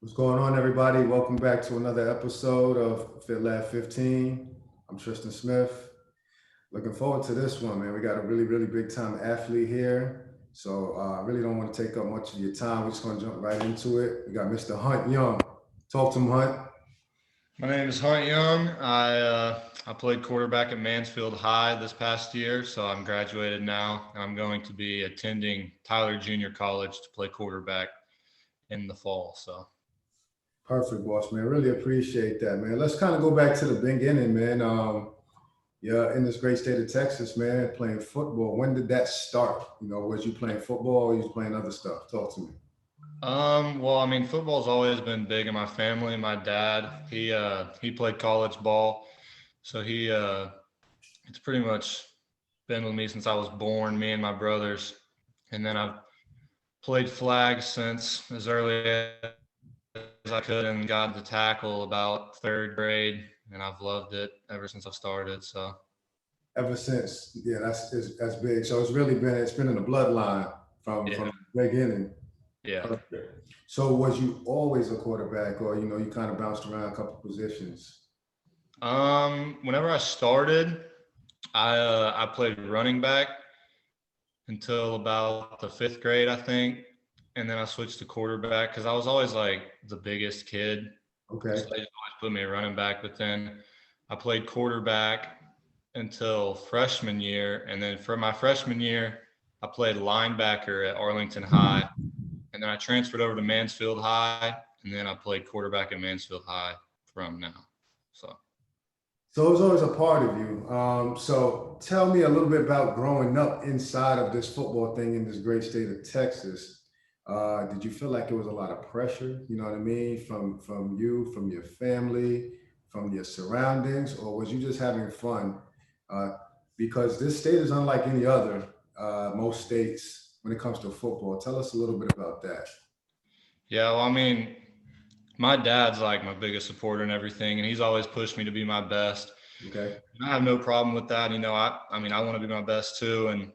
What's going on, everybody? Welcome back to another episode of Fit Lab 15. I'm Tristan Smith. Looking forward to this one, man. We got a really big time athlete here. So I really don't want to take up much of your time. We're just going to jump right into it. We got Mr. Hunt Young. Talk to him, Hunt. My name is Hunt Young. I played quarterback at Mansfield High this past year, so I'm graduated now. I'm going to be attending Tyler Junior College to play quarterback in the fall. So, Perfect, boss, man. Really appreciate that, man. Let's kind of go back to the beginning, man. Yeah, in this great state of Texas, man, playing football. When did that start? Was you playing football or you was playing other stuff? Talk to me. well, I mean, football's always been big in my family. My dad, he played college ball, so it's pretty much been with me since I was born. Me and my brothers, and then I've played flag since as early as I could and got the tackle about third grade, and I've loved it ever since I've started. So Ever since, yeah, that's big. So it's been in the bloodline from yeah, the beginning. yeah. Perfect. So was you always a quarterback, or you kind of bounced around a couple positions? Whenever I started, I played running back until about the fifth grade, I think, and then I switched to quarterback because I was always like the biggest kid, so Okay. they just always put me at running back. But then I played quarterback until freshman year, and then for my freshman year, I played linebacker at Arlington High, and then I transferred over to Mansfield High, and then I played quarterback at Mansfield High from now. So. So it was always a part of you. So tell me a little bit about growing up inside of this football thing in this great state of Texas. Did you feel like it was a lot of pressure? You know what I mean, from you, from your family, from your surroundings, or was you just having fun? Uh, because this state is unlike any other. Most states when it comes to football. Tell us a little bit about that. Yeah, well, I mean, my dad's like my biggest supporter and everything, and he's always pushed me to be my best. Okay. And I have no problem with that. I mean, I want to be my best too.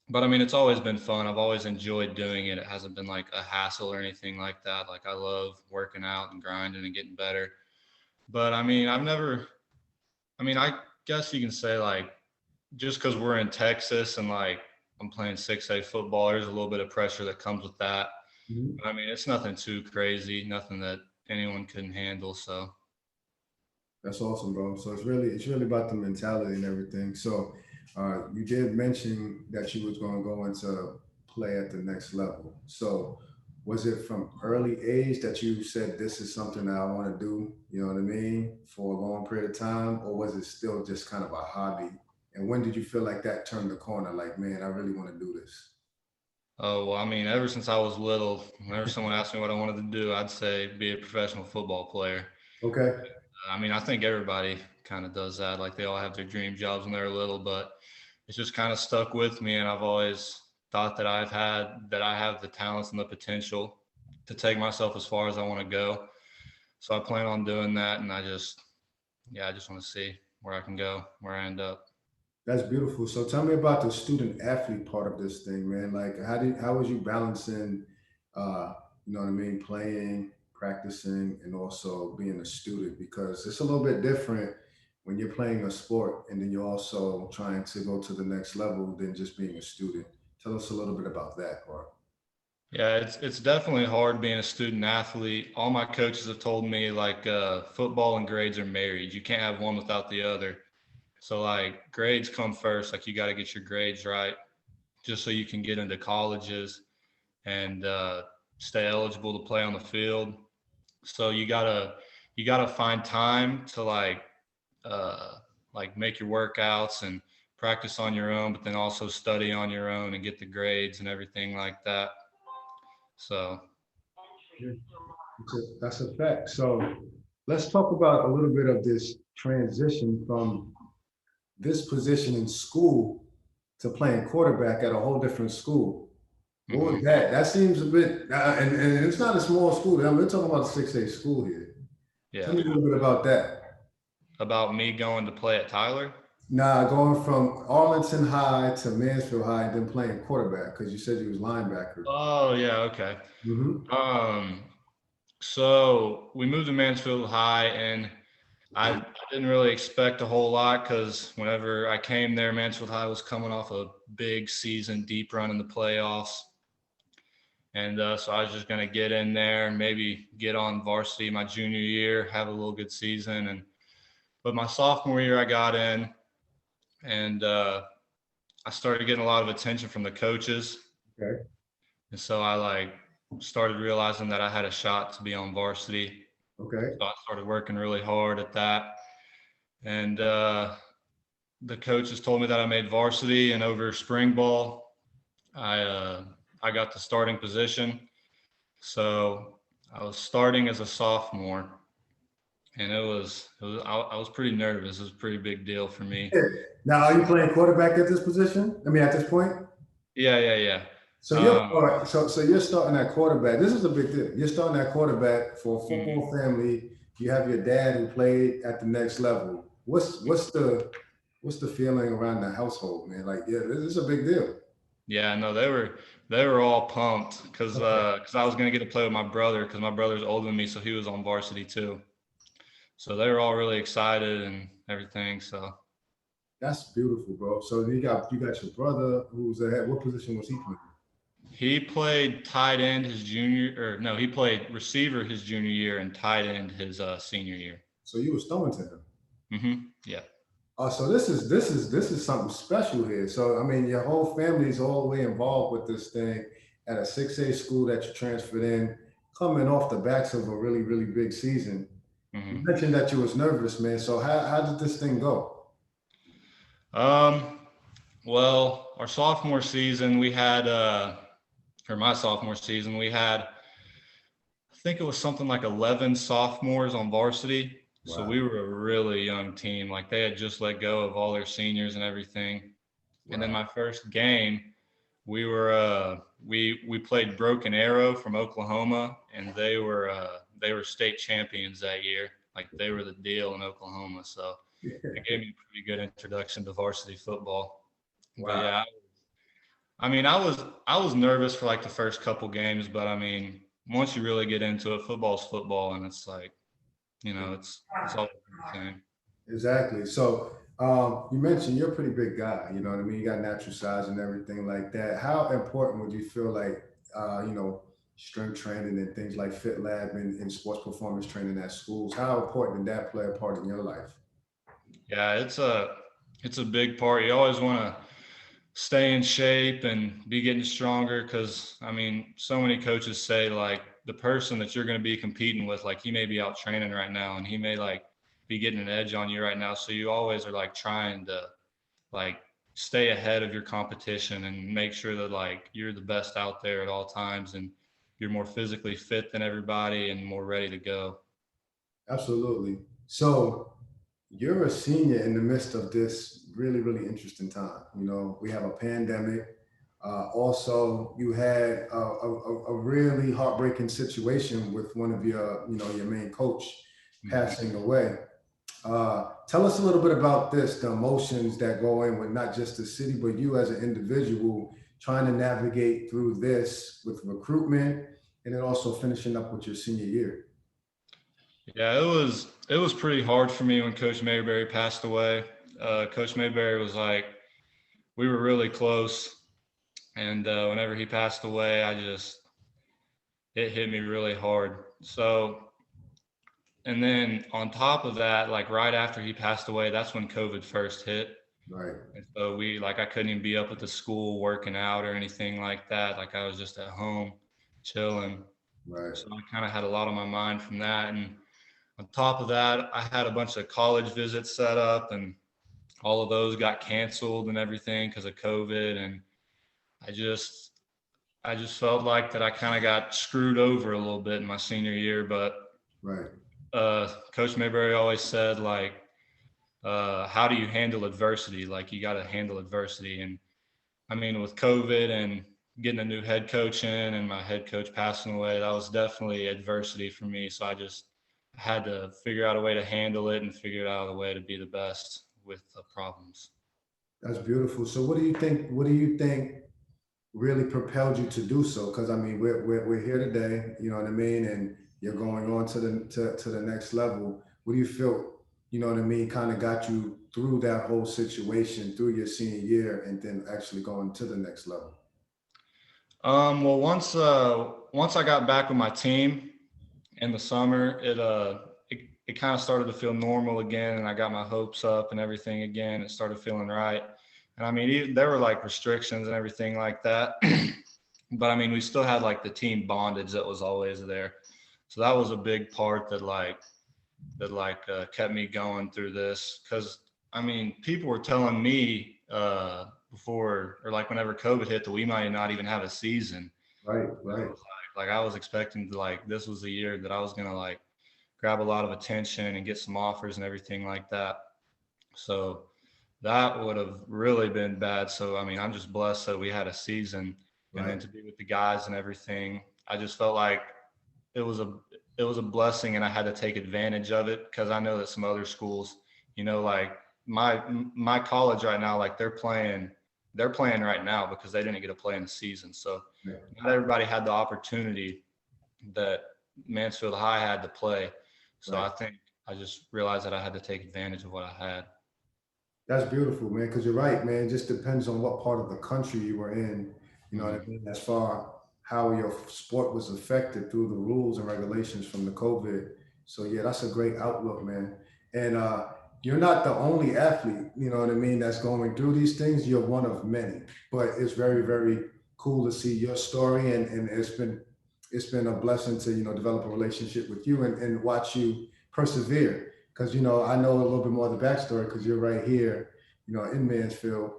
But I mean, it's always been fun. I've always enjoyed doing it. It hasn't been like a hassle or anything like that. Like I love working out and grinding and getting better. But I mean, I guess you can say like just because we're in Texas and like I'm playing 6A football, there's a little bit of pressure that comes with that. Mhm. But I mean, it's nothing too crazy, nothing that anyone couldn't handle. So That's awesome, bro. So it's really about the mentality and everything. So you did mention that you was going to go into play at the next level. So was it from early age that you said this is something that I want to do? You know what I mean, for a long period of time, or was it still just kind of a hobby? And when did you feel like that turned the corner? Like, man, I really want to do this. oh, well, I mean, ever since I was little, whenever someone asked me what I wanted to do, I'd say be a professional football player. Okay. I mean, I think everybody kind of does that. Like they all have their dream jobs when they're little, but it's just kind of stuck with me. And I've always thought that I have the talents and the potential to take myself as far as I want to go. So I plan on doing that. And yeah, I just want to see where I can go, where I end up. That's beautiful. So tell me about the student athlete part of this thing, man. Like how was you balancing you know what I mean, playing, practicing, and also being a student? Because it's a little bit different when you're playing a sport and then you're also trying to go to the next level than just being a student. Tell us a little bit about that part. Yeah, it's definitely hard being a student athlete. All my coaches have told me like football and grades are married. You can't have one without the other. So like grades come first. Like you got to get your grades right just so you can get into colleges and stay eligible to play on the field. So you gotta find time to uh, like make your workouts and practice on your own, but then also study on your own and get the grades and everything like that. So Yeah, that's a fact. So let's talk about a little bit of this transition from this position in school to playing quarterback at a whole different school. What was mhm. that? That seems a bit, and it's not a small school. I mean, we're talking about a 6A school here. Tell Yeah. me a little bit about that. About me going to play at Tyler. Now, going from Arlington High to Mansfield High and then playing quarterback because you said you was linebacker. Oh yeah, okay. Hmm. Um, So we moved to Mansfield High, and I didn't really expect a whole lot because whenever I came there, Mansfield High was coming off a big season, deep run in the playoffs. And so I was just going to get in there and maybe get on varsity my junior year, have a little good season. But my sophomore year, I got in, and I started getting a lot of attention from the coaches. Okay. And so I started realizing that I had a shot to be on varsity. Okay. So I started working really hard at that. And the coaches told me that I made varsity, and over spring ball, I uh, I got the starting position. So I was starting as a sophomore, and I was pretty nervous. It was a pretty big deal for me. Now, are you playing quarterback at this position? I mean, at this point? Yeah, yeah, yeah. So you're all right. So you're starting at quarterback. This is a big deal. You're starting at quarterback for a Mhm. football family. You have your dad who played at the next level. What's the feeling around the household, man? Like, yeah, this is a big deal. Yeah, no, they were all pumped because I was gonna get to play with my brother because my brother's older than me, so he was on varsity too. So they were all really excited and everything. So That's beautiful, bro. So you got your brother who's ahead. What position was he playing? he played tight end his junior, or no, he played receiver his junior year and tight end his senior year. So you was throwing to him. Yeah. So this is something special here. So I mean, your whole family is all the way involved with this thing at a 6A school that you transferred in, coming off the backs of a really really big season. You hmm mentioned that you was nervous, man. So how did this thing go? Um. Well, our sophomore season, we had, or my sophomore season, we had, I think it was something like 11 sophomores on varsity. So we Wow, were a really young team. Like they had just let go of all their seniors and everything. And then wow, my first game, we played Broken Arrow from Oklahoma, and they were state champions that year. Like they were the deal in Oklahoma. So it gave me a pretty good introduction to varsity football. But wow. yeah, I mean, I was nervous for like the first couple games, but I mean, once you really get into it, football's football, and it's like, it's all the same. Exactly. So you mentioned you're a pretty big guy. You know what I mean? You got natural size and everything like that. How important would you feel like strength training and things like Fit Lab and sports performance training at schools? How important did that play a part in your life? Yeah, it's a big part. You always want to stay in shape and be getting stronger because I mean, so many coaches say like the person that you're going to be competing with, like he may be out training right now, and he may like be getting an edge on you right now. So you always are like trying to like stay ahead of your competition and make sure that like you're the best out there at all times, and you're more physically fit than everybody and more ready to go. Absolutely. So you're a senior in the midst of this really, really interesting time. We have a pandemic. Also, you had a really heartbreaking situation with one of your main coach Mhm. passing away. Tell us a little bit about this, the emotions that go in with not just the city, but you as an individual trying to navigate through this with recruitment and then also finishing up with your senior year. Yeah, it was pretty hard for me when Coach Mayberry passed away. Coach Mayberry was like we were really close, and whenever he passed away, it hit me really hard. So and then on top of that, like right after he passed away, that's when COVID first hit. Right, And so I couldn't even be up at the school working out or anything like that. Like I was just at home chilling. right. So I kind of had a lot on my mind from that. And on top of that, I had a bunch of college visits set up, and all of those got canceled and everything because of COVID. And I just, I just felt like that I kind of got screwed over a little bit in my senior year. But Right. Coach Mayberry always said like, how do you handle adversity? Like you got to handle adversity. And I mean, with COVID and getting a new head coach in and my head coach passing away, that was definitely adversity for me. So I just had to figure out a way to handle it and figure out a way to be the best with the problems. That's beautiful. So what do you think? What do you think really propelled you to do so? Because I mean, we're here today. You know what I mean, and you're going on to the next level. What do you feel, you know what I mean, kind of got you through that whole situation through your senior year and then actually going to the next level? Well, once I got back with my team in the summer, it kind of started to feel normal again, and I got my hopes up and everything again. It started feeling right, and I mean, there were like restrictions and everything like that, but I mean, we still had like the team bondage that was always there. So that was a big part that kept me going through this. Because I mean, people were telling me before, or like whenever COVID hit, that we might not even have a season. Right, I right, was like I was expecting to, like, this was the year that I was gonna like grab a lot of attention and get some offers and everything like that. So that would have really been bad. So I mean, I'm just blessed that we had a season, and then right, to be with the guys and everything. I just felt like it was a it was a blessing, and I had to take advantage of it, because I know that some other schools, like my college right now, like they're playing right now because they didn't get to play in the season. So right. not everybody had the opportunity that Mansfield High had to play. So Right. I think I just realized that I had to take advantage of what I had. That's beautiful, man. Because you're right, man. It just depends on what part of the country you were in. You know what I Mhm. mean? As far how your sport was affected through the rules and regulations from the COVID. So yeah, that's a great outlook, man. And you're not the only athlete. You know what I mean? That's going through these things. You're one of many. But it's very, very cool to see your story, and it's been a blessing to develop a relationship with you and watch you persevere because I know a little bit more of the backstory because you're right here, in Mansfield.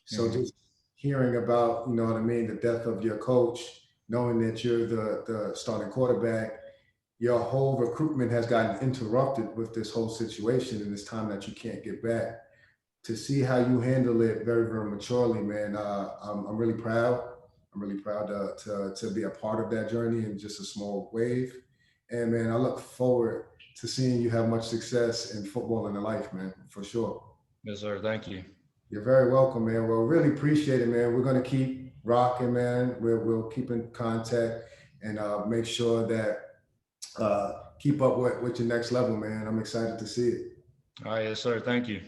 So Mhm. just hearing about, what I mean, the death of your coach, knowing that you're the starting quarterback, your whole recruitment has gotten interrupted with this whole situation and this time that you can't get back. To see how you handle it very, very maturely, man. I'm really proud. I'm really proud to be a part of that journey in just a small wave. And man, I look forward to seeing you have much success in football and in life, man, for sure. Yes, sir. Thank you. You're very welcome, man. Well, really appreciate it, man. We're gonna keep rocking, man. We'll keep in contact and make sure that keep up with your next level, man. I'm excited to see it. All right. Yes, sir. Thank you.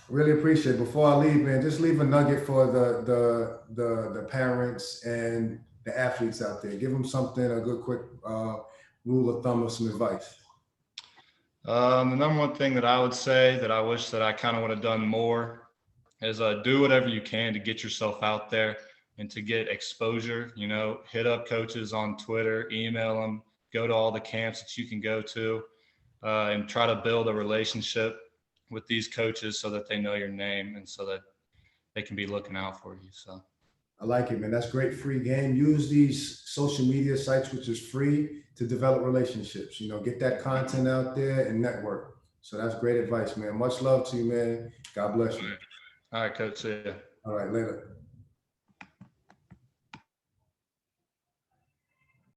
Really appreciate it. Before I leave, man, just leave a nugget for the parents and the athletes out there. Give them something, a good quick rule of thumb or some advice. The number one thing that I would say that I wish that I kind of would have done more is do whatever you can to get yourself out there and to get exposure. Hit up coaches on Twitter, email them, go to all the camps that you can go to, and try to build a relationship with these coaches so that they know your name and so that they can be looking out for you. So, I like it, man. That's great free game. Use these social media sites, which is free, to develop relationships. Get that content out there and network. So that's great advice, man. Much love to you, man. God bless you. all right, coach. See ya. All right, later.